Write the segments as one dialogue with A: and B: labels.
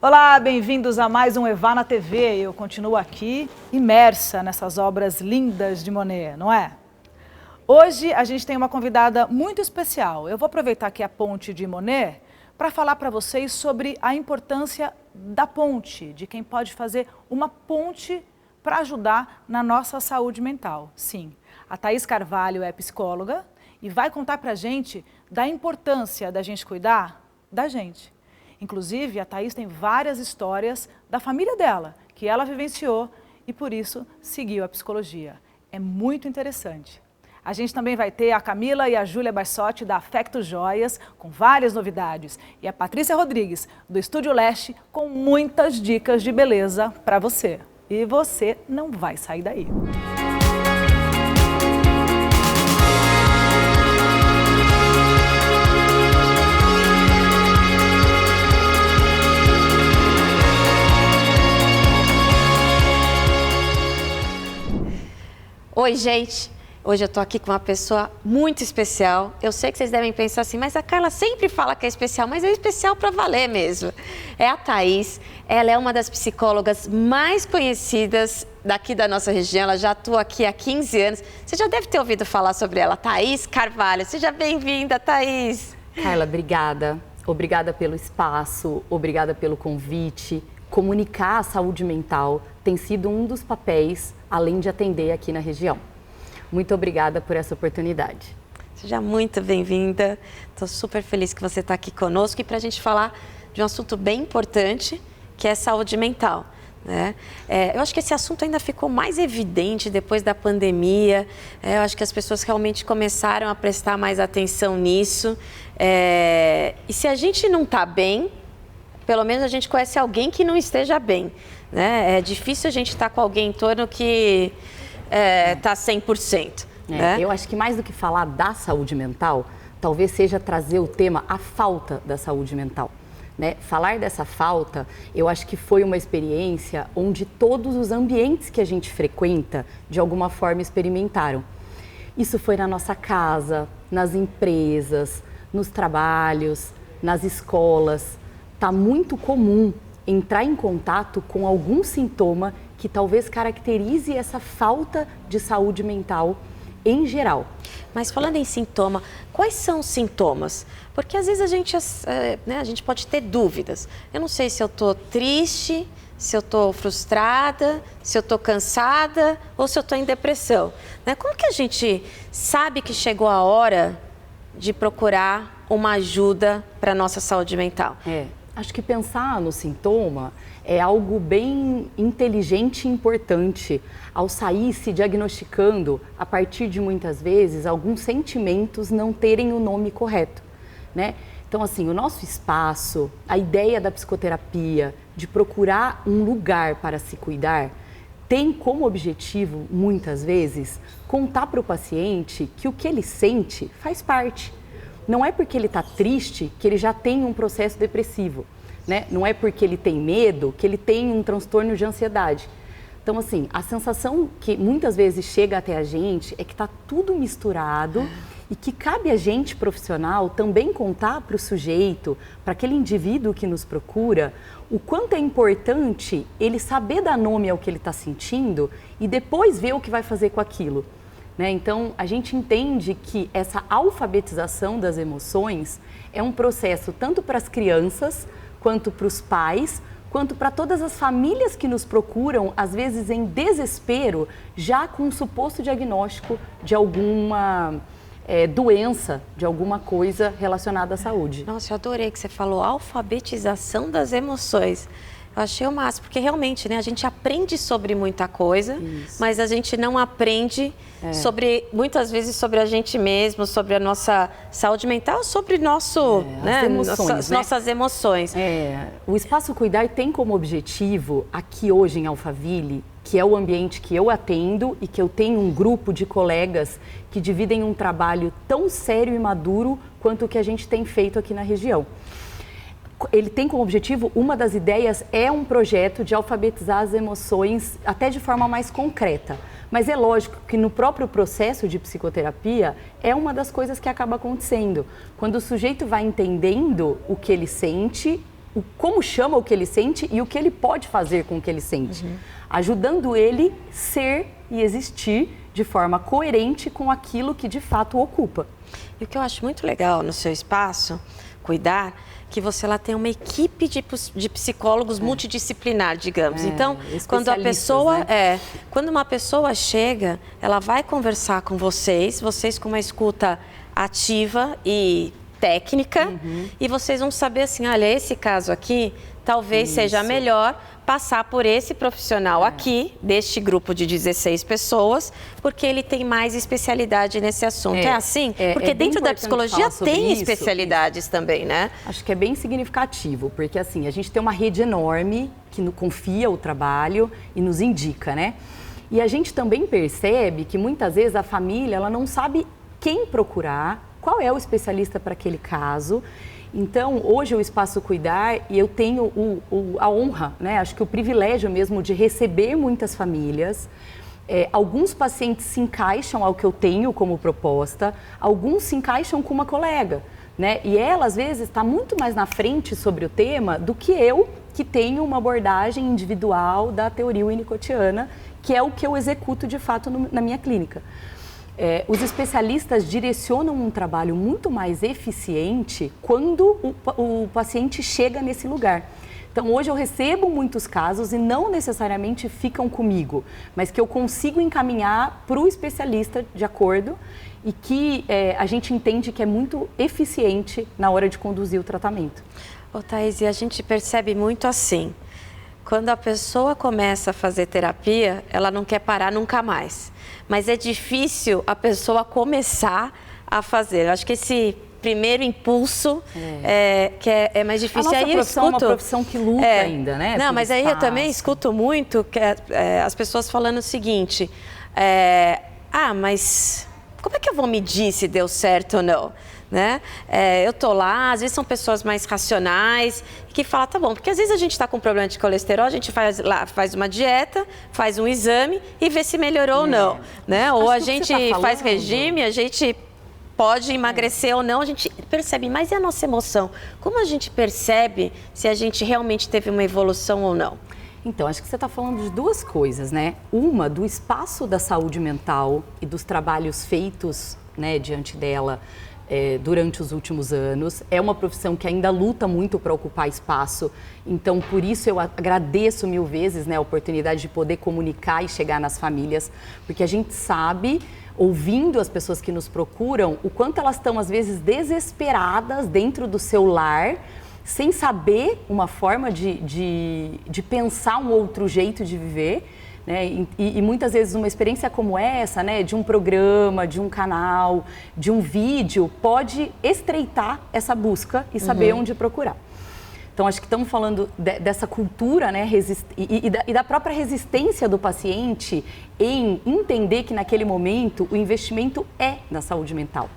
A: Olá, bem-vindos a mais um Eva na TV. Eu continuo aqui, imersa nessas obras lindas de Monet, não é? Hoje a gente tem uma convidada muito especial. Eu vou aproveitar aqui a ponte de Monet para falar para vocês sobre a importância da ponte, de quem pode fazer uma ponte para ajudar na nossa saúde mental. Sim, a Thaís Carvalho é psicóloga e vai contar para a gente da importância da gente cuidar da gente. Inclusive, a Thaís tem várias histórias da família dela, que ela vivenciou e por isso seguiu a psicologia. É muito interessante. A gente também vai ter a Camila e a Júlia Barsotti da Afecto Joias, com várias novidades. E a Patrícia Rodrigues, do Estúdio Leste, com muitas dicas de beleza para você. E você não vai sair daí.
B: Oi, gente! Hoje eu tô aqui com uma pessoa muito especial. Eu sei que vocês devem pensar assim, mas a Carla sempre fala que é especial, mas é especial para valer mesmo. É a Thaís, ela é uma das psicólogas mais conhecidas daqui da nossa região, ela já atua aqui há 15 anos. Você já deve ter ouvido falar sobre ela, Thaís Carvalho. Seja bem-vinda, Thaís!
C: Carla, obrigada. Obrigada pelo espaço, obrigada pelo convite. Comunicar a saúde mental tem sido um dos papéis, além de atender aqui na região. Muito obrigada por essa oportunidade.
B: Seja muito bem-vinda. Estou super feliz que você está aqui conosco e para a gente falar de um assunto bem importante, que é saúde mental, né? Eu acho que esse assunto ainda ficou mais evidente depois da pandemia. Eu acho que as pessoas realmente começaram a prestar mais atenção nisso. E se a gente não está bem, pelo menos a gente conhece alguém que não esteja bem, né? É difícil a gente estar com alguém em torno que está 100%. Né?
C: Eu acho que mais do que falar da saúde mental, talvez seja trazer o tema a falta da saúde mental. Né? Falar dessa falta, eu acho que foi uma experiência onde todos os ambientes que a gente frequenta, de alguma forma, experimentaram. Isso foi na nossa casa, nas empresas, nos trabalhos, nas escolas. Está muito comum entrar em contato com algum sintoma que talvez caracterize essa falta de saúde mental em geral.
B: Mas falando em sintoma, quais são os sintomas? Porque às vezes a gente pode ter dúvidas. Eu não sei se eu estou triste, se eu estou frustrada, se eu estou cansada ou se eu estou em depressão. Né? Como que a gente sabe que chegou a hora de procurar uma ajuda para a nossa saúde mental?
C: Acho que pensar no sintoma é algo bem inteligente e importante ao sair se diagnosticando a partir de muitas vezes alguns sentimentos não terem o nome correto, né? Então, assim, o nosso espaço, a ideia da psicoterapia de procurar um lugar para se cuidar tem como objetivo, muitas vezes, contar para o paciente que o que ele sente faz parte. Não é porque ele está triste que ele já tem um processo depressivo, né? Não é porque ele tem medo que ele tem um transtorno de ansiedade. Então, assim, a sensação que muitas vezes chega até a gente é que está tudo misturado e que cabe a gente, profissional, também contar para o sujeito, para aquele indivíduo que nos procura, o quanto é importante ele saber dar nome ao que ele está sentindo e depois ver o que vai fazer com aquilo. Né? Então, a gente entende que essa alfabetização das emoções é um processo tanto para as crianças, quanto para os pais, quanto para todas as famílias que nos procuram, às vezes em desespero, já com um suposto diagnóstico de alguma doença, de alguma coisa relacionada à saúde.
B: Nossa, eu adorei que você falou alfabetização das emoções. Eu achei o máximo, porque realmente, né, a gente aprende sobre muita coisa, mas a gente não aprende sobre, muitas vezes, sobre a gente mesmo, sobre a nossa saúde mental, sobre nossas emoções.
C: O Espaço Cuidar tem como objetivo, aqui hoje em Alphaville, que é o ambiente que eu atendo e que eu tenho um grupo de colegas que dividem um trabalho tão sério e maduro quanto o que a gente tem feito aqui na região. Ele tem como objetivo, uma das ideias é um projeto de alfabetizar as emoções até de forma mais concreta. Mas é lógico que no próprio processo de psicoterapia é uma das coisas que acaba acontecendo. Quando o sujeito vai entendendo o que ele sente, como chama o que ele sente e o que ele pode fazer com o que ele sente, ajudando ele ser e existir de forma coerente com aquilo que de fato o ocupa.
B: E o que eu acho muito legal no seu espaço, Cuidar, que você lá tem uma equipe de psicólogos multidisciplinar, digamos. Então, quando a pessoa quando uma pessoa chega, ela vai conversar com vocês com uma escuta ativa e técnica, e vocês vão saber assim, olha, esse caso aqui talvez seja melhor passar por esse profissional aqui, deste grupo de 16 pessoas, porque ele tem mais especialidade nesse assunto. É assim? Porque dentro da psicologia tem especialidades também, né?
C: Acho que é bem significativo, porque assim, a gente tem uma rede enorme que nos confia o trabalho e nos indica, né? E a gente também percebe que muitas vezes a família, ela não sabe quem procurar, qual é o especialista para aquele caso. Então, hoje o Espaço Cuidar, e eu tenho a honra, né? Acho que o privilégio mesmo de receber muitas famílias. Alguns pacientes se encaixam ao que eu tenho como proposta, alguns se encaixam com uma colega, né? E ela, às vezes, está muito mais na frente sobre o tema do que eu, que tenho uma abordagem individual da teoria winnicottiana, que é o que eu executo, de fato, na minha clínica. Os especialistas direcionam um trabalho muito mais eficiente quando o paciente chega nesse lugar. Então, hoje eu recebo muitos casos e não necessariamente ficam comigo, mas que eu consigo encaminhar para o especialista de acordo e que a gente entende que é muito eficiente na hora de conduzir o tratamento.
B: Ô, Thaís, e a gente percebe muito assim, quando a pessoa começa a fazer terapia, ela não quer parar nunca mais. Mas é difícil a pessoa começar a fazer. Eu acho que esse primeiro impulso é mais difícil.
C: A nossa
B: aí
C: profissão é uma profissão que luta ainda, né?
B: Não, mas aí eu também escuto muito as pessoas falando o seguinte, mas como é que eu vou medir se deu certo ou não? Né? Eu tô lá, às vezes são pessoas mais racionais que falam, tá bom, porque às vezes a gente está com problema de colesterol, a gente faz uma dieta, faz um exame e vê se melhorou ou não, né? Ou a gente faz regime, a gente pode emagrecer ou não, a gente percebe, mas e a nossa emoção? Como a gente percebe se a gente realmente teve uma evolução ou não?
C: Então, acho que você está falando de duas coisas, né? Uma, do espaço da saúde mental e dos trabalhos feitos, né, diante dela, durante os últimos anos. É uma profissão que ainda luta muito para ocupar espaço, então por isso eu agradeço 1000 vezes, né, a oportunidade de poder comunicar e chegar nas famílias, porque a gente sabe, ouvindo as pessoas que nos procuram, o quanto elas estão às vezes desesperadas dentro do seu lar, sem saber uma forma de pensar um outro jeito de viver. Né? E muitas vezes uma experiência como essa, né, de um programa, de um canal, de um vídeo, pode estreitar essa busca e saber onde procurar. Então, acho que estamos falando dessa cultura, né, e da própria resistência do paciente em entender que naquele momento o investimento é na saúde mental.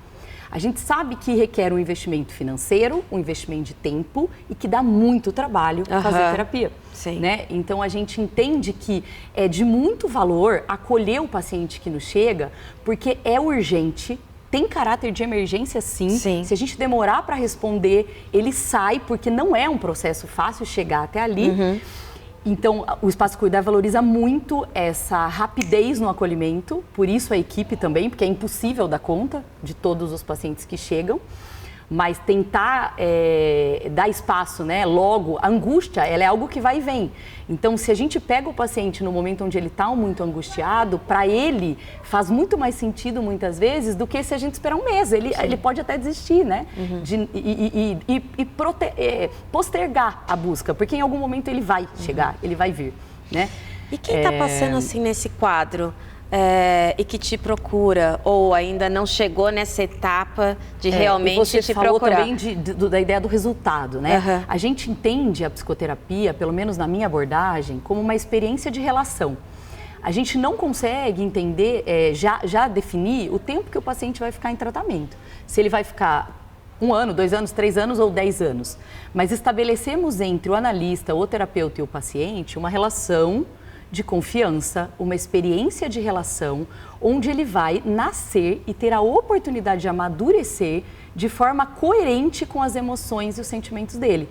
C: A gente sabe que requer um investimento financeiro, um investimento de tempo e que dá muito trabalho fazer terapia.
B: Sim.
C: Né? Então, a gente entende que é de muito valor acolher o paciente que nos chega, porque é urgente, tem caráter de emergência sim. Se a gente demorar para responder, ele sai, porque não é um processo fácil chegar até ali. Então, o Espaço Cuidar valoriza muito essa rapidez no acolhimento, por isso a equipe também, porque é impossível dar conta de todos os pacientes que chegam, mas tentar dar espaço, né? Logo, a angústia, ela é algo que vai e vem. Então, se a gente pega o paciente no momento onde ele está muito angustiado, para ele faz muito mais sentido muitas vezes do que se a gente esperar um mês. Ele pode até desistir, né? Postergar a busca, porque em algum momento ele vai chegar, ele vai vir, né?
B: E quem está passando assim nesse quadro? E que te procura ou ainda não chegou nessa etapa de realmente te procurar.
C: Você falou também da ideia do resultado, né? A gente entende a psicoterapia, pelo menos na minha abordagem, como uma experiência de relação. A gente não consegue entender, já definir o tempo que o paciente vai ficar em tratamento. Se ele vai ficar 1 ano, 2 anos, 3 anos ou 10 anos. Mas estabelecemos entre o analista, o terapeuta e o paciente uma relação de confiança, uma experiência de relação, onde ele vai nascer e ter a oportunidade de amadurecer de forma coerente com as emoções e os sentimentos dele.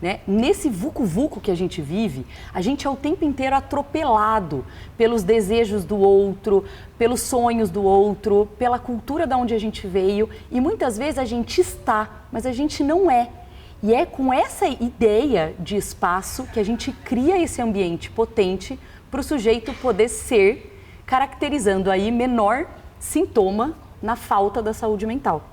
C: né? Nesse vucu-vucu que a gente vive, a gente é o tempo inteiro atropelado pelos desejos do outro, pelos sonhos do outro, pela cultura da onde a gente veio e muitas vezes a gente está, mas a gente não é. E é com essa ideia de espaço que a gente cria esse ambiente potente para o sujeito poder ser, caracterizando aí menor sintoma na falta da saúde mental.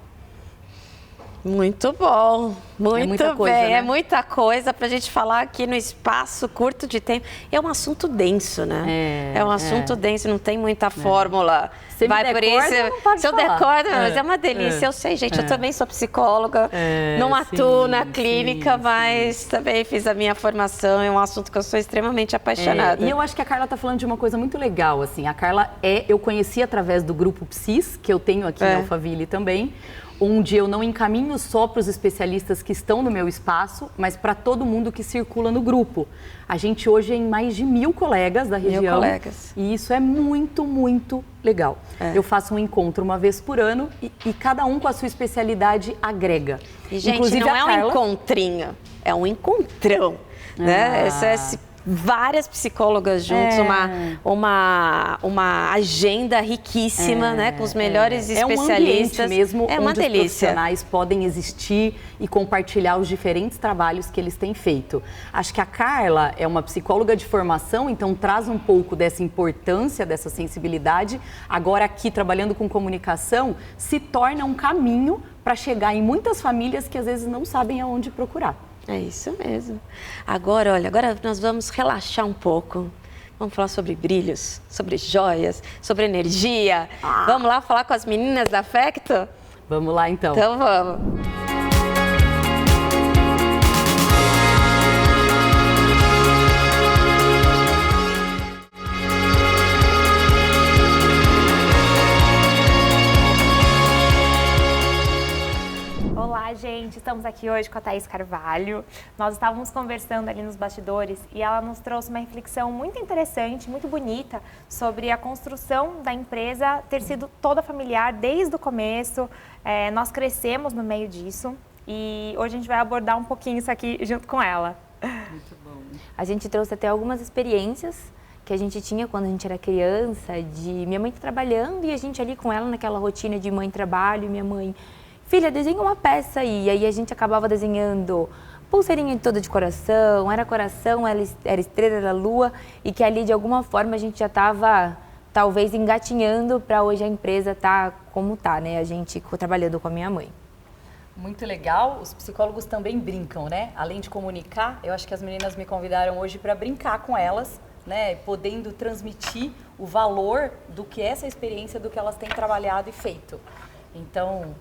B: Muito bom, muito
C: muita coisa,
B: bem.
C: né?
B: É muita coisa para a gente falar aqui no espaço curto de tempo. É um assunto denso, né? É um assunto denso, não tem muita fórmula.
C: Você me decorda, não pode
B: se eu
C: falar.
B: decordo, mas é uma delícia. Eu sei, gente, eu também sou psicóloga, não atuo na clínica, mas também fiz a minha formação. É um assunto que eu sou extremamente apaixonada.
C: E eu acho que a Carla está falando de uma coisa muito legal, assim. A Carla eu conheci através do grupo Psis, que eu tenho aqui na Alphaville também, onde eu não encaminho só para os especialistas que estão no meu espaço, mas para todo mundo que circula no grupo. A gente hoje é em mais de 1000 colegas da região.
B: 1000 colegas.
C: E isso é muito, muito legal. Eu faço um encontro uma vez por ano e cada um com a sua especialidade agrega.
B: E, gente,
C: inclusive,
B: não é
C: Carla...
B: um encontrinho, é um encontrão. Né? Várias psicólogas juntos, uma agenda riquíssima, né, com os melhores especialistas.
C: É um ambiente mesmo
B: uma
C: onde
B: delícia.
C: os profissionais podem existir e compartilhar os diferentes trabalhos que eles têm feito. Acho que a Carla é uma psicóloga de formação, então traz um pouco dessa importância, dessa sensibilidade. Agora aqui, trabalhando com comunicação, se torna um caminho para chegar em muitas famílias que às vezes não sabem aonde procurar.
B: É isso mesmo. Agora, olha, agora nós vamos relaxar um pouco. Vamos falar sobre brilhos, sobre joias, sobre energia. Vamos lá falar com as meninas da Fecto?
C: Vamos lá, então.
B: Então vamos.
D: Olá, gente! Estamos aqui hoje com a Thaís Carvalho. Nós estávamos conversando ali nos bastidores e ela nos trouxe uma reflexão muito interessante, muito bonita, sobre a construção da empresa ter sido toda familiar desde o começo. Nós crescemos no meio disso e hoje a gente vai abordar um pouquinho isso aqui junto com ela.
E: Muito bom. A gente trouxe até algumas experiências que a gente tinha quando a gente era criança, de minha mãe trabalhando e a gente ali com ela naquela rotina de mãe trabalho e minha mãe... Filha, desenha uma peça aí. E aí a gente acabava desenhando pulseirinha toda de coração, era estrela, era lua, e que ali de alguma forma a gente já estava talvez engatinhando para hoje a empresa tá como tá, né? A gente trabalhando com a minha mãe.
C: Muito legal, os psicólogos também brincam, né? Além de comunicar, eu acho que as meninas me convidaram hoje para brincar com elas, né? Podendo transmitir o valor do que é essa experiência, do que elas têm trabalhado e feito. Então...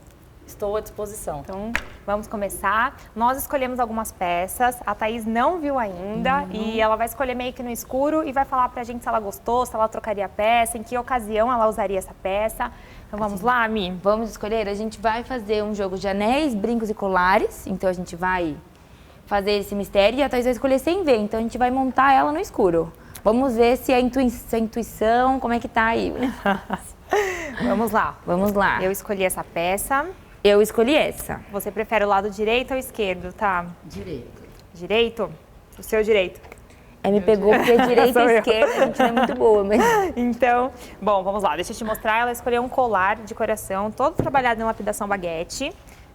C: estou à disposição.
D: Então, vamos começar. Nós escolhemos algumas peças, a Thaís não viu ainda e ela vai escolher meio que no escuro e vai falar pra gente se ela gostou, se ela trocaria a peça, em que ocasião ela usaria essa peça. Então vamos lá, Mi?
E: Vamos escolher? A gente vai fazer um jogo de anéis, brincos e colares, então a gente vai fazer esse mistério e a Thaís vai escolher sem ver, então a gente vai montar ela no escuro. Vamos ver se a intuição, como é que tá aí.
D: Vamos lá.
E: Vamos lá.
D: Eu escolhi essa peça.
E: Eu escolhi essa.
D: Você prefere o lado direito ou esquerdo, tá?
C: Direito.
D: Direito? O seu direito.
E: Me pegou porque direita e esquerda a gente não é muito boa, mas...
D: Então, bom, vamos lá. Deixa eu te mostrar. Ela escolheu um colar de coração, todo trabalhado em lapidação baguete.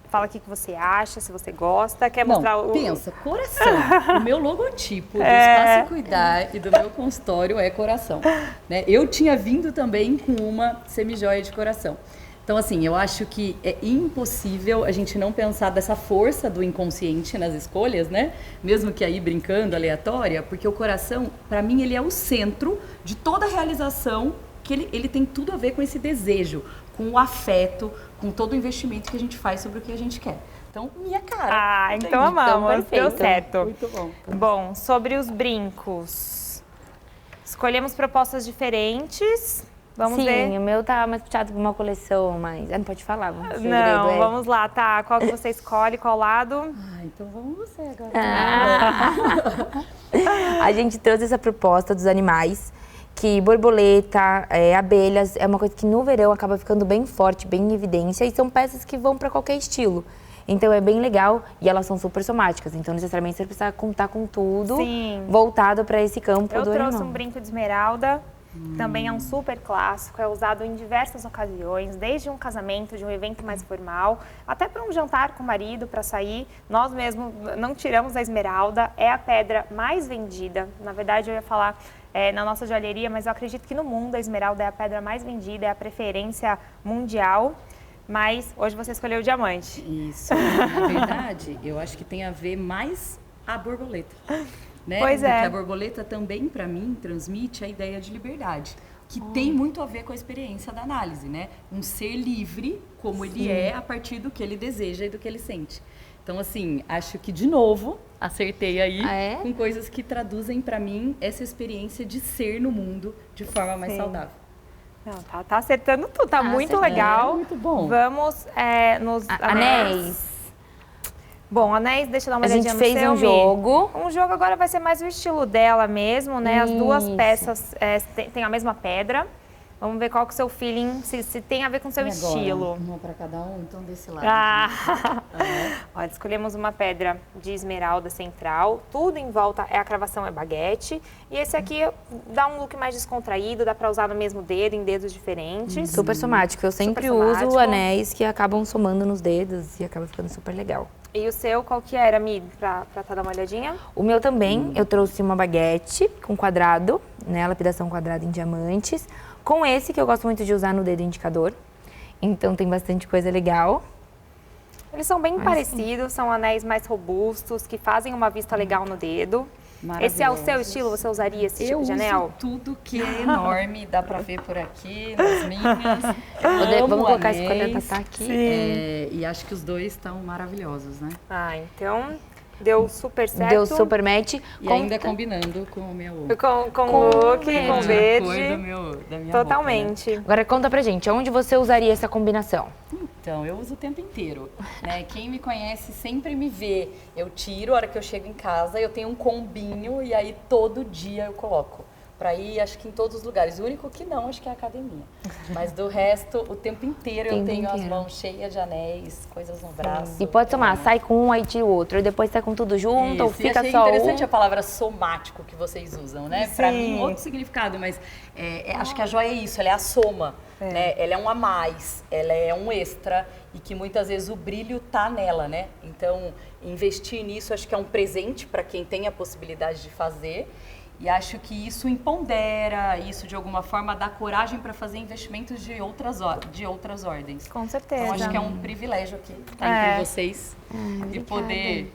D: Fala o que você acha, se você gosta. Quer mostrar o...
F: Pensa, coração. O meu logotipo do Espaço Cuidar e do meu consultório é coração. Né? Eu tinha vindo também com uma semijoia de coração. Então, assim, eu acho que é impossível a gente não pensar dessa força do inconsciente nas escolhas, né? Mesmo que aí brincando, aleatória, porque o coração, para mim, ele é o centro de toda a realização, que ele tem tudo a ver com esse desejo, com o afeto, com todo o investimento que a gente faz sobre o que a gente quer. Então, minha cara.
D: Ah, então amamos.
E: perfeito.
D: Deu certo.
F: Muito bom.
D: Bom, sobre os brincos. Escolhemos propostas diferentes. Vamos ver.
E: Sim, o meu tá mais puxado pra uma coleção, mas... não pode falar, vamos
D: Não, vamos lá, tá. Qual que você escolhe, qual lado?
F: Então vamos você agora.
E: A gente trouxe essa proposta dos animais, que borboleta, abelhas, é uma coisa que no verão acaba ficando bem forte, bem em evidência, e são peças que vão para qualquer estilo. Então é bem legal e elas são super somáticas, então necessariamente você precisa contar com tudo voltado para esse campo do animal.
D: Eu trouxe um brinco de esmeralda, também é um super clássico, é usado em diversas ocasiões, desde um casamento, de um evento mais formal, até para um jantar com o marido, para sair. Nós mesmo não tiramos a esmeralda, é a pedra mais vendida. Na verdade, eu ia falar na nossa joalheria, mas eu acredito que no mundo a esmeralda é a pedra mais vendida, é a preferência mundial. Mas hoje você escolheu o diamante.
F: Isso, na verdade, eu acho que tem a ver mais a borboleta. Né?
D: Pois é.
F: Porque a borboleta também, para mim, transmite a ideia de liberdade, que tem muito a ver com a experiência da análise, né? Um ser livre, como ele é, a partir do que ele deseja e do que ele sente. Então, assim, acho que, de novo, acertei aí com coisas que traduzem para mim essa experiência de ser no mundo de forma mais saudável.
D: Não, tá acertando tudo, tá muito legal.
F: Muito bom.
D: Vamos nos
E: Anéis.
D: Bom, anéis, deixa eu dar uma olhadinha no
E: seu. A gente fez um jogo.
D: Um jogo agora vai ser mais o estilo dela mesmo, né? As duas peças têm a mesma pedra. Vamos ver qual que é o seu feeling, se tem a ver com o seu estilo.
F: Uma para cada um, então desse lado.
D: Olha, escolhemos uma pedra de esmeralda central. Tudo em volta a cravação é baguete. E esse aqui dá um look mais descontraído, dá para usar no mesmo dedo, em dedos diferentes.
E: Super somático. Eu sempre uso anéis que acabam somando nos dedos e acaba ficando super legal.
D: E o seu, qual que era, Mi, pra dar uma olhadinha?
E: O meu também, eu trouxe uma baguete com quadrado, né, lapidação quadrada em diamantes, com esse que eu gosto muito de usar no dedo indicador. Então tem bastante coisa legal.
D: Eles são bem parecidos, são anéis mais robustos, que fazem uma vista legal no dedo. Esse é o seu estilo? Você usaria esse tipo de anel?
F: Eu uso tudo que é enorme, dá pra ver por aqui, nas minhas.
E: Vamos colocar esse quadro tá aqui.
F: E acho que os dois estão maravilhosos, né?
D: Então deu super certo.
E: Deu super match.
F: E ainda combinando com o meu...
D: Com o look, com verde.
F: Cor da minha
D: totalmente.
F: Roupa, né?
E: Agora conta pra gente, onde você usaria essa combinação?
F: Então, eu uso o tempo inteiro, né? Quem me conhece sempre me vê. Eu tiro, a hora que eu chego em casa, eu tenho um combinho e aí todo dia eu coloco. Pra ir, acho que em todos os lugares. O único que não, acho que é a academia. Mas do resto, o tempo inteiro eu tenho as mãos cheias de anéis, coisas no braço.
E: E pode somar, sai com um, aí tira o outro. E depois sai com tudo junto, ou fica
F: achei
E: só
F: interessante
E: um.
F: a palavra somático que vocês usam, né? Pra mim, outro significado, mas acho que a joia é isso, ela é a soma. Né? Ela é um a mais, ela é um extra e que muitas vezes o brilho tá nela, né? Então, investir nisso acho que é um presente para quem tem a possibilidade de fazer. E acho que isso empodera, isso de alguma forma dá coragem para fazer investimentos de outras ordens.
D: Com certeza.
F: Então acho que é um privilégio aqui estar entre vocês e poder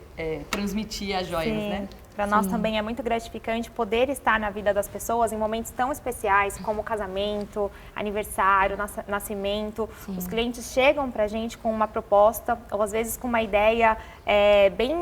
F: transmitir as joias, né?
D: Para nós também é muito gratificante poder estar na vida das pessoas em momentos tão especiais como casamento, aniversário, nascimento. Sim. Os clientes chegam para a gente com uma proposta ou às vezes com uma ideia bem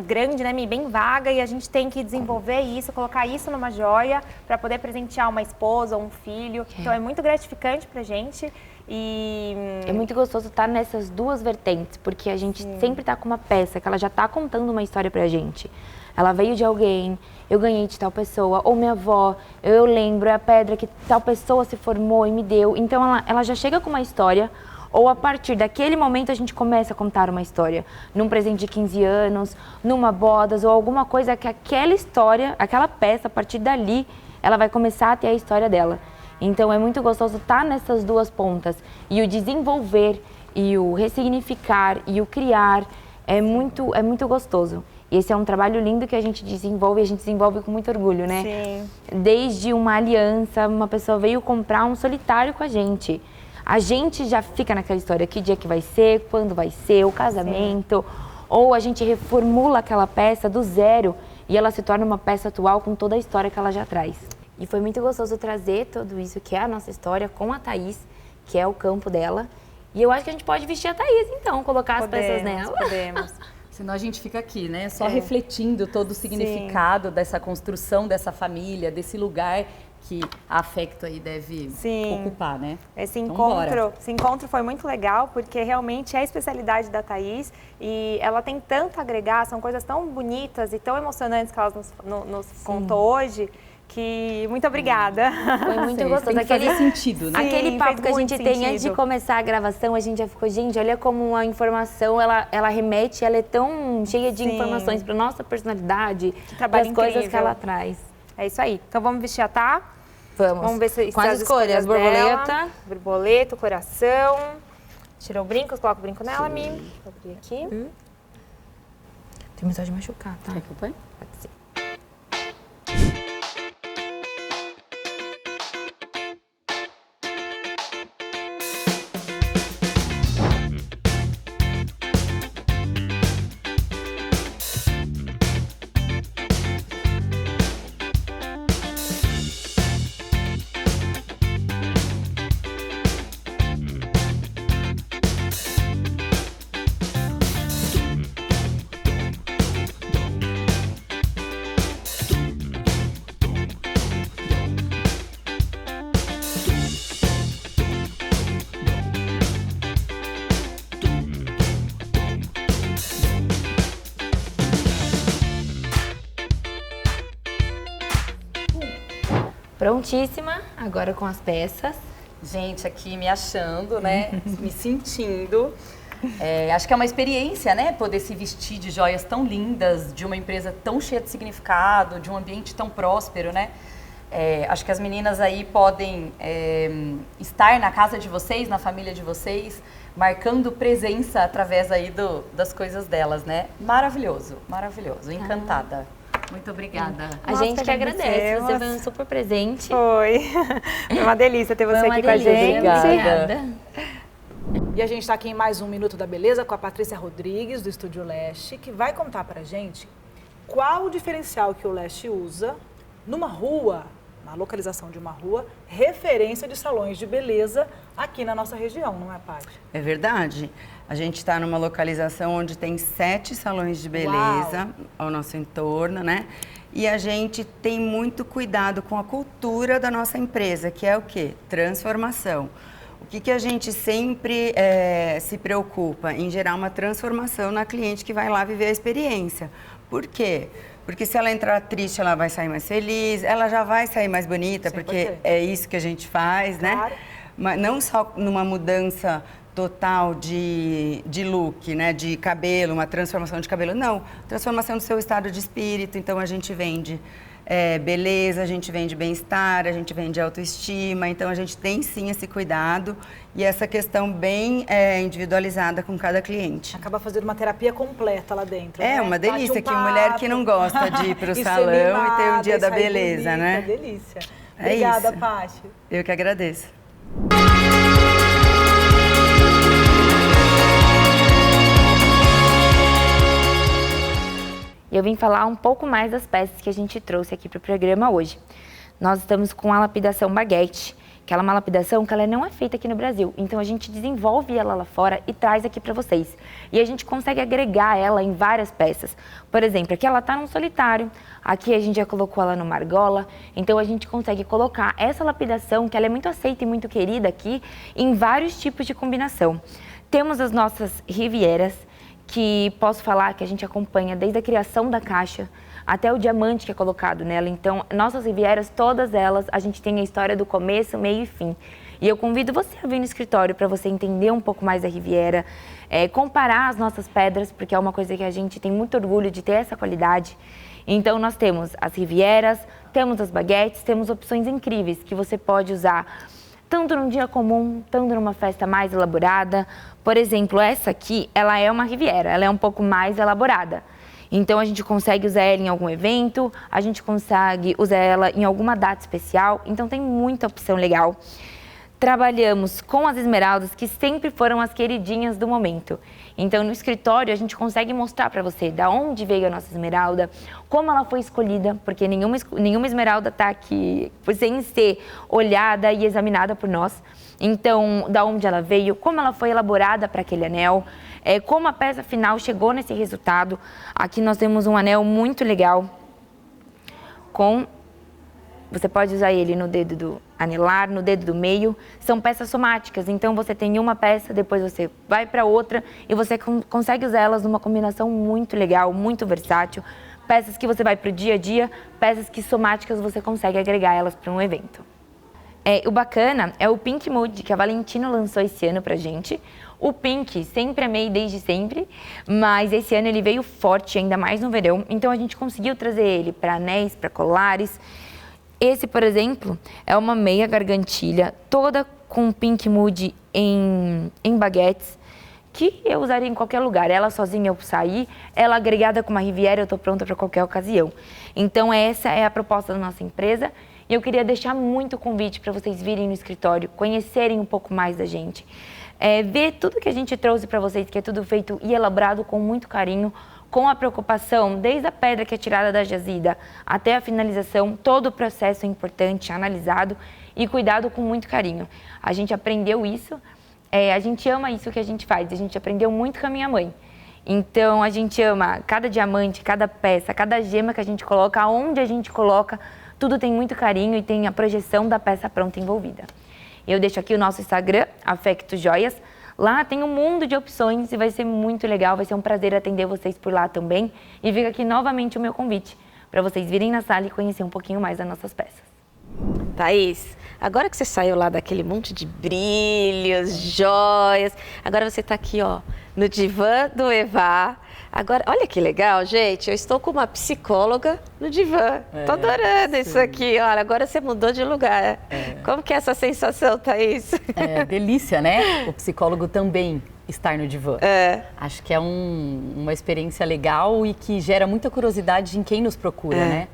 D: grande, né, bem vaga, e a gente tem que desenvolver isso, colocar isso numa joia para poder presentear uma esposa ou um filho. Então é muito gratificante para a gente. E
E: é muito gostoso estar nessas duas vertentes, porque a gente sempre está com uma peça que ela já está contando uma história pra gente. Ela veio de alguém, eu ganhei de tal pessoa, ou minha avó, eu lembro, é a pedra que tal pessoa se formou e me deu. Então ela já chega com uma história, ou a partir daquele momento a gente começa a contar uma história. Num presente de 15 anos, numa bodas, ou alguma coisa que aquela história, aquela peça, a partir dali, ela vai começar a ter a história dela. Então é muito gostoso estar nessas duas pontas. E o desenvolver, e o ressignificar, e o criar, é muito gostoso. E esse é um trabalho lindo que a gente desenvolve, e a gente desenvolve com muito orgulho, né?
D: Sim.
E: Desde uma aliança, uma pessoa veio comprar um solitário com a gente. A gente já fica naquela história, que dia que vai ser, quando vai ser, o casamento. Ou a gente reformula aquela peça do zero e ela se torna uma peça atual com toda a história que ela já traz. E foi muito gostoso trazer tudo isso que é a nossa história com a Thaís, que é o campo dela. E eu acho que a gente pode vestir a Thaís, então, colocar as peças nela.
D: Podemos.
F: Senão a gente fica aqui, né? Só refletindo todo o significado dessa construção, dessa família, desse lugar que a Afecto aí deve ocupar, né?
D: Esse
F: então,
D: encontro foi muito legal, porque realmente é a especialidade da Thaís e ela tem tanto a agregar, são coisas tão bonitas e tão emocionantes que ela nos contou hoje, Muito obrigada.
E: Foi muito
F: Tem
E: gostoso.
F: que fazer sentido, né?
E: Aquele
D: Sim,
E: papo
D: fez
E: que a gente
D: muito
E: tem antes de
D: sentido.
E: começar a gravação, a gente já ficou, gente, olha como a informação, ela remete, ela é tão cheia de
D: Sim.
E: informações para nossa personalidade,
D: trabalho
E: das coisas
D: incrível.
E: que ela traz.
D: É isso aí. Então vamos vestir a Tá?
E: Vamos.
D: Vamos ver se
E: Com as escolhas,
D: dela.
E: borboleta.
D: Borboleta, coração. Tirou o brinco, coloca o brinco nela, Mi. Vou abrir aqui.
E: Tem medo de machucar, tá?
F: Quer que eu ponha?
E: Pode ser. Prontíssima, agora com as peças.
F: Gente, aqui me achando, né? Me sentindo. Acho que é uma experiência, né? Poder se vestir de joias tão lindas, de uma empresa tão cheia de significado, de um ambiente tão próspero, né? Acho que as meninas aí podem estar na casa de vocês, na família de vocês, marcando presença através aí das coisas delas, né? Maravilhoso, maravilhoso. Encantada. Muito obrigada.
E: A
D: Nossa,
E: gente que agradece, você foi um super presente.
D: Foi. Foi uma delícia ter você
E: Foi uma
D: aqui com a
E: delícia.
D: gente.
E: Obrigada.
A: E a gente está aqui em mais um Minuto da Beleza com a Patrícia Rodrigues, do Estúdio Leste, que vai contar pra gente qual o diferencial que o Leste usa numa rua, na localização de uma rua, referência de salões de beleza aqui na nossa região, não é, Paty?
G: É verdade. A gente está numa localização onde tem 7 salões de beleza ao nosso entorno, né? E a gente tem muito cuidado com a cultura da nossa empresa, que é o quê? Transformação. O que a gente sempre se preocupa? Em gerar uma transformação na cliente que vai lá viver a experiência. Por quê? Porque se ela entrar triste, ela vai sair mais feliz, ela já vai sair mais bonita, porque é isso que a gente faz, né?
A: Claro.
G: Mas não só numa mudança total de look, né? De cabelo, uma transformação de cabelo. Não, transformação do seu estado de espírito. Então, a gente vende beleza, a gente vende bem-estar, a gente vende autoestima. Então, a gente tem sim esse cuidado e essa questão bem individualizada com cada cliente.
A: Acaba fazendo uma terapia completa lá dentro, né?
G: É uma
A: Bate
G: delícia,
A: um
G: que mulher
A: papo.
G: que não gosta de ir para o
A: E ser
G: salão e ter um
A: mimada,
G: dia
A: e
G: da
A: sair
G: beleza,
A: bonita,
G: né?
A: Delícia.
G: É
A: Obrigada,
G: isso.
A: Paty.
G: Eu que agradeço.
E: E eu vim falar um pouco mais das peças que a gente trouxe aqui para o programa hoje. Nós estamos com a lapidação baguete, que ela é uma lapidação que ela não é feita aqui no Brasil. Então a gente desenvolve ela lá fora e traz aqui para vocês. E a gente consegue agregar ela em várias peças. Por exemplo, aqui ela está num solitário, aqui a gente já colocou ela numa argola. Então a gente consegue colocar essa lapidação, que ela é muito aceita e muito querida aqui, em vários tipos de combinação. Temos as nossas rivieras, que posso falar que a gente acompanha desde a criação da caixa até o diamante que é colocado nela. Então, nossas rivieras, todas elas, a gente tem a história do começo, meio e fim. E eu convido você a vir no escritório para você entender um pouco mais da riviera, comparar as nossas pedras, porque é uma coisa que a gente tem muito orgulho de ter essa qualidade. Então, nós temos as rivieras, temos as baguetes, temos opções incríveis que você pode usar tanto num dia comum, tanto numa festa mais elaborada. Por exemplo, essa aqui, ela é uma riviera, ela é um pouco mais elaborada. Então, a gente consegue usar ela em algum evento, a gente consegue usar ela em alguma data especial. Então, tem muita opção legal. Trabalhamos com as esmeraldas, que sempre foram as queridinhas do momento. Então, no escritório, a gente consegue mostrar para você da onde veio a nossa esmeralda, como ela foi escolhida, porque nenhuma esmeralda está aqui sem ser olhada e examinada por nós. Então, da onde ela veio, como ela foi elaborada para aquele anel, como a peça final chegou nesse resultado. Aqui nós temos um anel muito legal, você pode usar ele no dedo do anelar, no dedo do meio. São peças somáticas, então você tem uma peça, depois você vai para outra e você consegue usar elas numa combinação muito legal, muito versátil. peças que você vai para o dia a dia, peças que somáticas você consegue agregar elas para um evento. O bacana é o Pink Mood, que a Valentino lançou esse ano pra gente. O Pink sempre amei desde sempre, mas esse ano ele veio forte, ainda mais no verão, então a gente conseguiu trazer ele para anéis, para colares. Esse, por exemplo, é uma meia gargantilha, toda com Pink Mood em baguetes, que eu usaria em qualquer lugar. Ela sozinha eu sair, ela agregada com uma Riviera, eu estou pronta para qualquer ocasião. Então essa é a proposta da nossa empresa. E eu queria deixar muito convite para vocês virem no escritório, conhecerem um pouco mais da gente. Ver tudo que a gente trouxe para vocês, que é tudo feito e elaborado com muito carinho, com a preocupação, desde a pedra que é tirada da jazida até a finalização, todo o processo é importante, analisado e cuidado com muito carinho. A gente aprendeu isso, a gente ama isso que a gente faz, a gente aprendeu muito com a minha mãe. Então a gente ama cada diamante, cada peça, cada gema que a gente coloca, aonde a gente coloca, tudo tem muito carinho e tem a projeção da peça pronta envolvida. Eu deixo aqui o nosso Instagram, Afecto Joias. Lá tem um mundo de opções e vai ser muito legal, vai ser um prazer atender vocês por lá também. E fica aqui novamente o meu convite para vocês virem na sala e conhecer um pouquinho mais das nossas peças.
B: Thaís, agora que você saiu lá daquele monte de brilhos, joias, agora você está aqui, ó, no divã do Eva. Agora, olha que legal, gente, eu estou com uma psicóloga no divã. Tô adorando isso aqui, olha, agora você mudou de lugar. Como que é essa sensação, Thaís?
C: Delícia, né? O psicólogo também estar no divã. Acho que é uma experiência legal e que gera muita curiosidade em quem nos procura, né?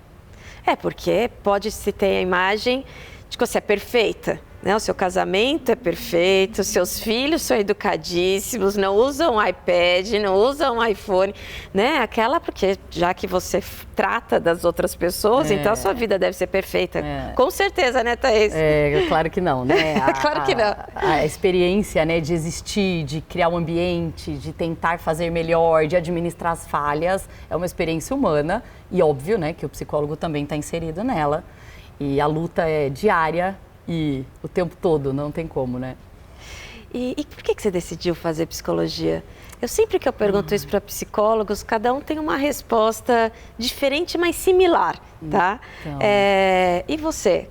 B: Porque pode-se ter a imagem de que você é perfeita, né? O seu casamento é perfeito, os seus filhos são educadíssimos, não usam iPad, não usam iPhone, né? Aquela, porque já que você trata das outras pessoas, então a sua vida deve ser perfeita. Com certeza, né, Thaís?
C: Claro que não, né?
B: Claro que não.
C: A experiência, né, de existir, de criar um ambiente, de tentar fazer melhor, de administrar as falhas, é uma experiência humana e óbvio, né, que o psicólogo também está inserido nela. E a luta é diária e o tempo todo, não tem como, né?
B: E por que você decidiu fazer psicologia? Sempre que eu pergunto isso para psicólogos, cada um tem uma resposta diferente, mas similar, tá?
C: Então...
B: E você?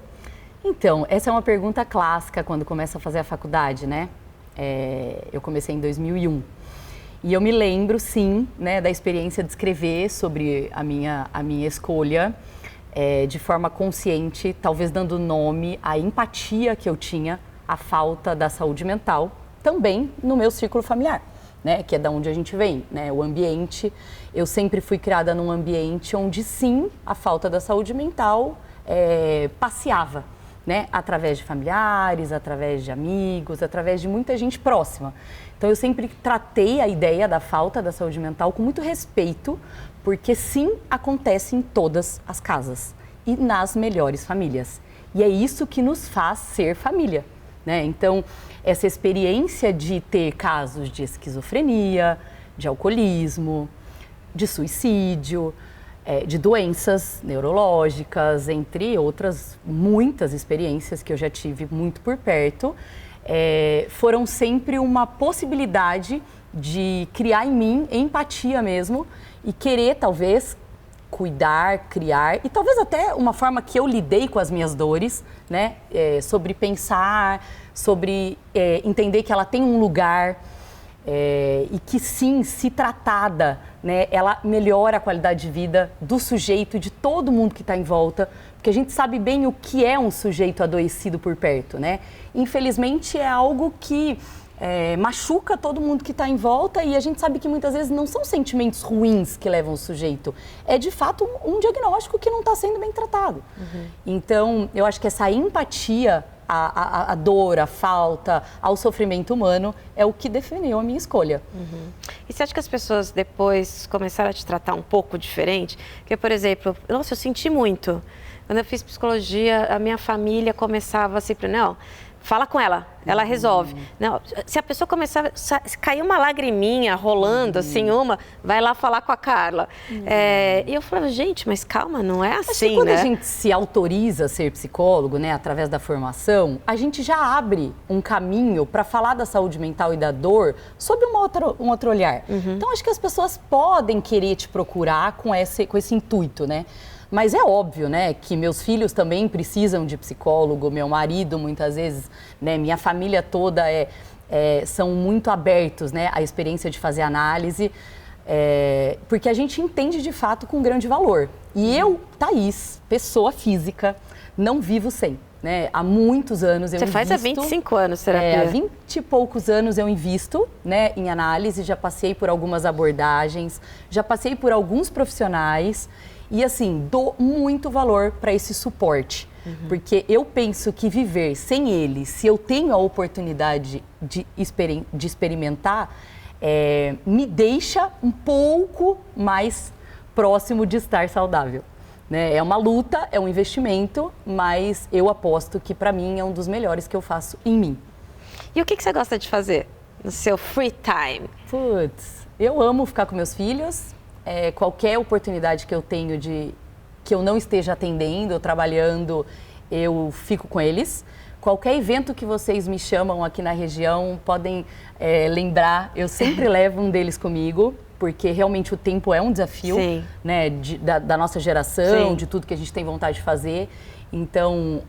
C: Então, essa é uma pergunta clássica quando começa a fazer a faculdade, né? Eu comecei em 2001. E eu me lembro, sim, né, da experiência de escrever sobre a minha escolha, de forma consciente, talvez dando nome à empatia que eu tinha, à falta da saúde mental, também no meu círculo familiar, né, que é da onde a gente vem, né, o ambiente. Eu sempre fui criada num ambiente onde, sim, a falta da saúde mental passeava, né, através de familiares, através de amigos, através de muita gente próxima. Então, eu sempre tratei a ideia da falta da saúde mental com muito respeito, porque sim, acontece em todas as casas e nas melhores famílias. E é isso que nos faz ser família, né? Então, essa experiência de ter casos de esquizofrenia, de alcoolismo, de suicídio, de doenças neurológicas, entre outras muitas experiências que eu já tive muito por perto, foram sempre uma possibilidade de criar em mim empatia mesmo e querer talvez cuidar, criar e talvez até uma forma que eu lidei com as minhas dores, né? Sobre pensar, sobre entender que ela tem um lugar e que sim, se tratada, né, ela melhora a qualidade de vida do sujeito e de todo mundo que está em volta, porque a gente sabe bem o que é um sujeito adoecido por perto, né? Infelizmente é algo que machuca todo mundo que está em volta e a gente sabe que muitas vezes não são sentimentos ruins que levam o sujeito, é de fato um diagnóstico que não está sendo bem tratado. Então, eu acho que essa empatia à dor, à falta, ao sofrimento humano é o que definiu a minha escolha.
B: E você acha que as pessoas depois começaram a te tratar um pouco diferente? Porque, por exemplo, nossa, eu senti muito. Quando eu fiz psicologia, a minha família começava sempre, não, Fala com ela, ela resolve. Não, se a pessoa começar a cair uma lagriminha rolando, assim, vai lá falar com a Carla. E eu falava, gente, mas calma, não é assim,
C: Acho que quando
B: né?
C: a gente se autoriza a ser psicólogo, né, através da formação, a gente já abre um caminho para falar da saúde mental e da dor sob um outro olhar. Então, acho que as pessoas podem querer te procurar com esse intuito, né? Mas é óbvio, né, que meus filhos também precisam de psicólogo, meu marido muitas vezes, né, minha família toda são muito abertos, né, à experiência de fazer análise, porque a gente entende de fato com grande valor. E eu, Thaís, pessoa física, não vivo sem. Né? Há muitos anos eu invisto...
B: Você faz há 25 anos terapia.
C: Há 20 e poucos anos eu invisto, né, em análise, já passei por algumas abordagens, já passei por alguns profissionais e, assim, dou muito valor para esse suporte. Porque eu penso que viver sem ele, se eu tenho a oportunidade de experimentar, me deixa um pouco mais próximo de estar saudável. Né? É uma luta, é um investimento, mas eu aposto que para mim é um dos melhores que eu faço em mim.
B: E o que você gosta de fazer no seu free time?
C: Putz, eu amo ficar com meus filhos. Qualquer oportunidade que eu tenho que eu não esteja atendendo ou trabalhando, eu fico com eles. Qualquer evento que vocês me chamam aqui na região, podem lembrar, eu sempre levo um deles comigo, porque realmente o tempo é um desafio, né, da nossa geração, de tudo que a gente tem vontade de fazer. Então,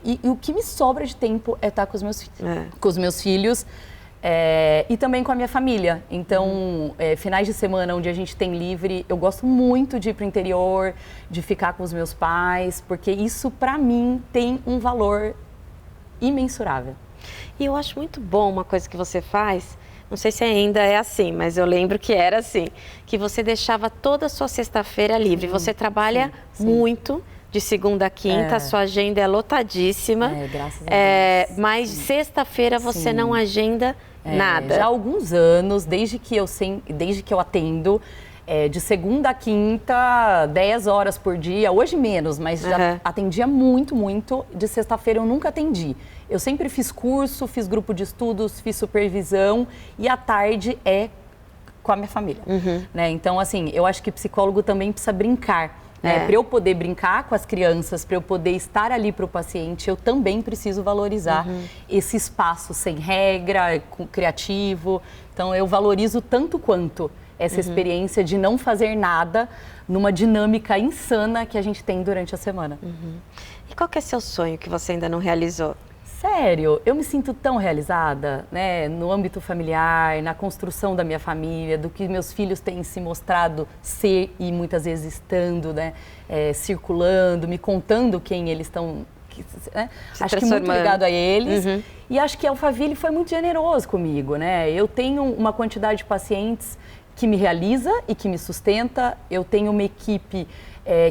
C: e o que me sobra de tempo é estar com os meus filhos e também com a minha família. Então, finais de semana onde a gente tem livre, eu gosto muito de ir para o interior, de ficar com os meus pais, porque isso, para mim, tem um valor imensurável.
B: E eu acho muito bom uma coisa que você faz, não sei se ainda é assim, mas eu lembro que era assim, que você deixava toda a sua sexta-feira livre. Você trabalha muito, de segunda a quinta, a sua agenda é lotadíssima.
C: Graças a Deus.
B: Mas sexta-feira você não agenda nada.
C: Já há alguns anos, desde que eu atendo, de segunda a quinta, 10 horas por dia, hoje menos, mas já atendia muito, muito. De sexta-feira eu nunca atendi. Eu sempre fiz curso, fiz grupo de estudos, fiz supervisão e à tarde com a minha família. Né? Então, assim, eu acho que psicólogo também precisa brincar. Né? Para eu poder brincar com as crianças, para eu poder estar ali para o paciente, eu também preciso valorizar esse espaço sem regra, criativo. Então, eu valorizo tanto quanto essa experiência de não fazer nada numa dinâmica insana que a gente tem durante a semana.
B: E qual que é seu sonho que você ainda não realizou?
C: Sério, eu me sinto tão realizada, né, no âmbito familiar, na construção da minha família, do que meus filhos têm se mostrado ser e muitas vezes estando, né, circulando, me contando quem eles estão, né? Acho que muito ligado a eles. E acho que a Alphaville foi muito generoso comigo, né? Eu tenho uma quantidade de pacientes que me realiza e que me sustenta. Eu tenho uma equipe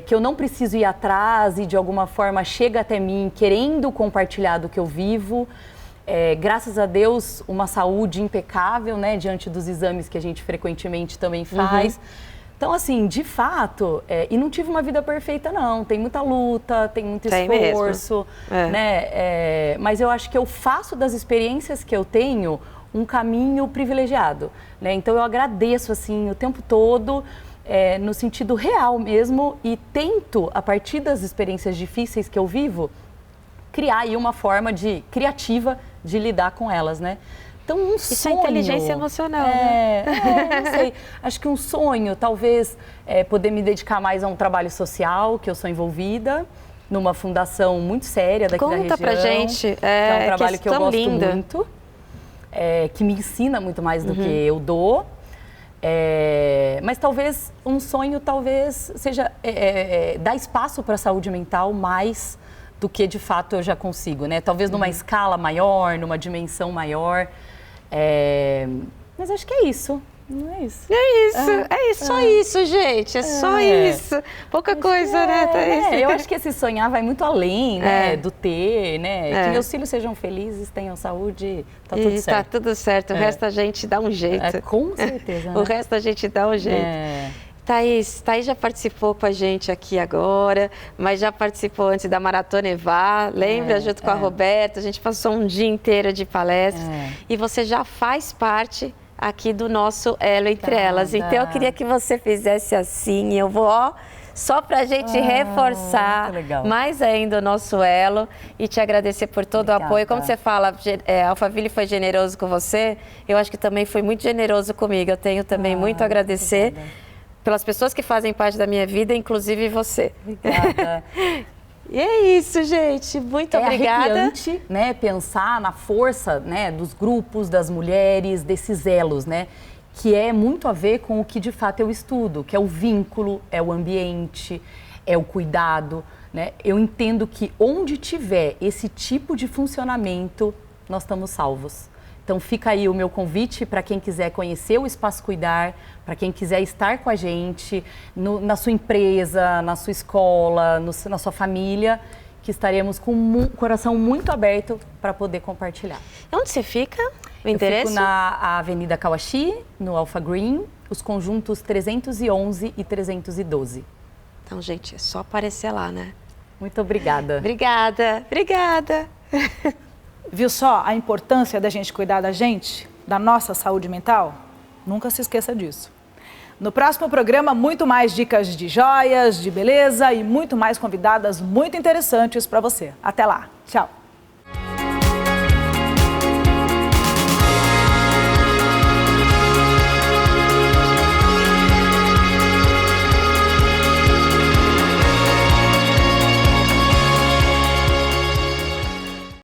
C: que eu não preciso ir atrás e de alguma forma chega até mim querendo compartilhar do que eu vivo. Graças a Deus, uma saúde impecável, né, diante dos exames que a gente frequentemente também faz. Então, assim, de fato, e não tive uma vida perfeita, não. Tem muita luta, tem muito esforço, né? Mas eu acho que eu faço das experiências que eu tenho um caminho privilegiado, né? Então, eu agradeço, assim, o tempo todo, no sentido real mesmo, e tento, a partir das experiências difíceis que eu vivo, criar aí uma forma criativa de lidar com elas, né? Então, um sonho...
B: Isso é inteligência emocional, né?
C: Não sei. Acho que um sonho, talvez, poder me dedicar mais a um trabalho social, que eu sou envolvida, numa fundação muito séria daqui da região.
B: Conta pra gente.
C: Que é um trabalho que eu gosto
B: linda.
C: muito, que me ensina muito mais do que eu dou. Mas talvez um sonho seja dar espaço para a saúde mental mais do que de fato eu já consigo, né? Talvez numa escala maior, numa dimensão maior. Mas acho que é isso. Não é isso?
B: Só isso, gente. É só isso. Pouca coisa, né, Thaís?
C: Eu acho que esse sonhar vai muito além, né, do ter, né? Que meus filhos sejam felizes, tenham saúde, tá tudo certo.
B: Tá tudo certo. O resto a gente dá um jeito.
C: Com certeza.
B: O resto a gente dá um jeito. Thaís já participou com a gente aqui agora, mas já participou antes da Maratona Evá, lembra? Junto com a Roberta, a gente passou um dia inteiro de palestras. E você já faz parte aqui do nosso Elo Entre Elas. Então, eu queria que você fizesse assim, eu vou, só pra gente reforçar mais ainda o nosso elo e te agradecer por todo o apoio. Como você fala, a Alphaville foi generoso com você, eu acho que também foi muito generoso comigo. Eu tenho também muito a agradecer pelas pessoas que fazem parte da minha vida, inclusive você.
C: Obrigada.
B: E é isso, gente. Muito obrigada.
C: É arrepiante, né, pensar na força, né, dos grupos, das mulheres, desses elos, né, que é muito a ver com o que de fato eu estudo, que é o vínculo, é o ambiente, é o cuidado, né? Eu entendo que onde tiver esse tipo de funcionamento, nós estamos salvos. Então fica aí o meu convite para quem quiser conhecer o Espaço Cuidar, para quem quiser estar com a gente na sua empresa, na sua escola, na sua família, que estaremos com um coração muito aberto para poder compartilhar.
B: Onde você fica? O endereço?
C: Eu fico na Avenida Kawashi, no Alpha Green, os conjuntos 311 e 312.
B: Então, gente, é só aparecer lá, né?
C: Muito obrigada.
B: Obrigada.
A: Viu só a importância da gente cuidar da gente, da nossa saúde mental? Nunca se esqueça disso. No próximo programa, muito mais dicas de joias, de beleza e muito mais convidadas muito interessantes para você. Até lá. Tchau.